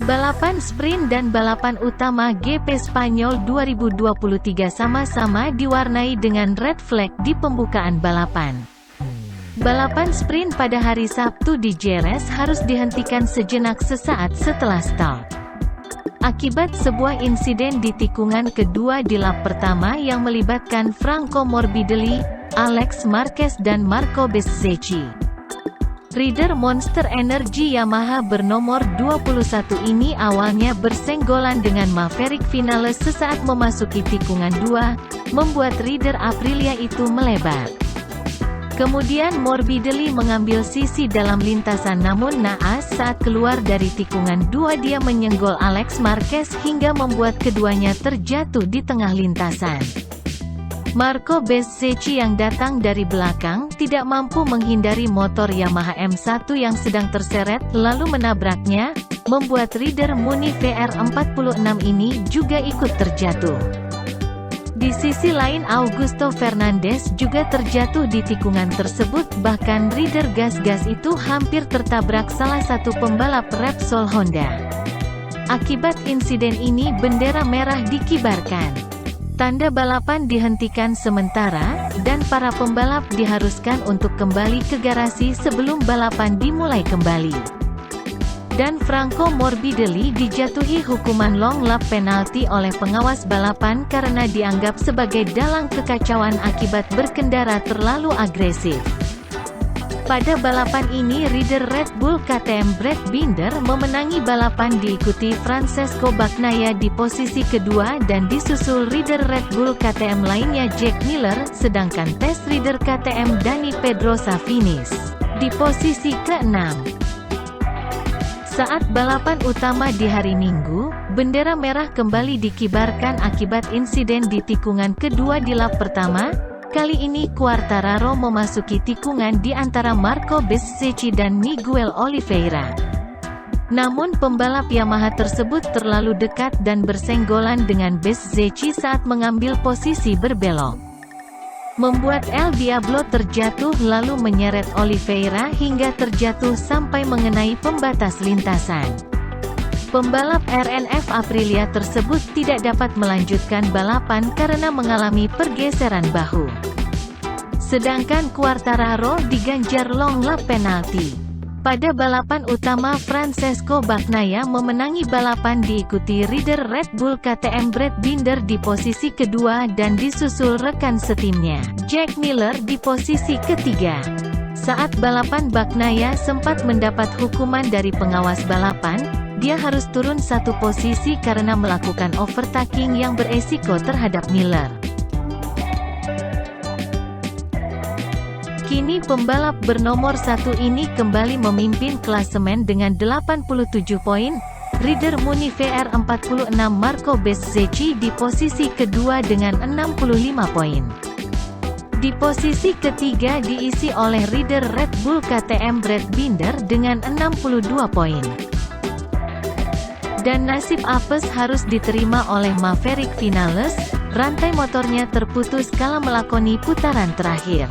Balapan sprint dan balapan utama GP Spanyol 2023 sama-sama diwarnai dengan red flag di pembukaan balapan. Balapan sprint pada hari Sabtu di Jerez harus dihentikan sejenak sesaat setelah start. Akibat sebuah insiden di tikungan kedua di lap pertama yang melibatkan Franco Morbidelli, Alex Marquez dan Marco Bezzecchi. Rider Monster Energy Yamaha bernomor 21 ini awalnya bersenggolan dengan Maverick Vinales sesaat memasuki tikungan 2, membuat rider Aprilia itu melebar. Kemudian Morbidelli mengambil sisi dalam lintasan, namun naas saat keluar dari tikungan 2 dia menyenggol Alex Marquez hingga membuat keduanya terjatuh di tengah lintasan. Marco Bezzecchi yang datang dari belakang tidak mampu menghindari motor Yamaha M1 yang sedang terseret lalu menabraknya, membuat rider Muni VR46 ini juga ikut terjatuh. Di sisi lain Augusto Fernandez juga terjatuh di tikungan tersebut, bahkan rider gas-gas itu hampir tertabrak salah satu pembalap Repsol Honda. Akibat insiden ini bendera merah dikibarkan. Tanda balapan dihentikan sementara, dan para pembalap diharuskan untuk kembali ke garasi sebelum balapan dimulai kembali. Dan Franco Morbidelli dijatuhi hukuman long lap penalti oleh pengawas balapan karena dianggap sebagai dalang kekacauan akibat berkendara terlalu agresif. Pada balapan ini rider Red Bull KTM Brad Binder memenangi balapan, diikuti Francesco Bagnaia di posisi kedua dan disusul rider Red Bull KTM lainnya Jack Miller, sedangkan test rider KTM Dani Pedrosa finish di posisi ke-6. Saat balapan utama di hari Minggu, bendera merah kembali dikibarkan akibat insiden di tikungan kedua di lap pertama. Kali ini Quartararo memasuki tikungan di antara Marco Bezzecchi dan Miguel Oliveira. Namun pembalap Yamaha tersebut terlalu dekat dan bersenggolan dengan Bezzecchi saat mengambil posisi berbelok, membuat El Diablo terjatuh lalu menyeret Oliveira hingga terjatuh sampai mengenai pembatas lintasan. Pembalap RNF Aprilia tersebut tidak dapat melanjutkan balapan karena mengalami pergeseran bahu. Sedangkan Quartararo diganjar long lap penalti. Pada balapan utama Francesco Bagnaia memenangi balapan, diikuti rider Red Bull KTM Brad Binder di posisi kedua dan disusul rekan setimnya, Jack Miller di posisi ketiga. Saat balapan Bagnaia sempat mendapat hukuman dari pengawas balapan. Dia harus turun satu posisi karena melakukan overtaking yang beresiko terhadap Miller. Kini pembalap bernomor 1 ini kembali memimpin klasemen dengan 87 poin. Rider Muni VR46 Marco Bezzecchi di posisi kedua dengan 65 poin. Di posisi ketiga diisi oleh rider Red Bull KTM Brad Binder dengan 62 poin. Dan nasib apes harus diterima oleh Maverick Vinales, rantai motornya terputus kala melakoni putaran terakhir.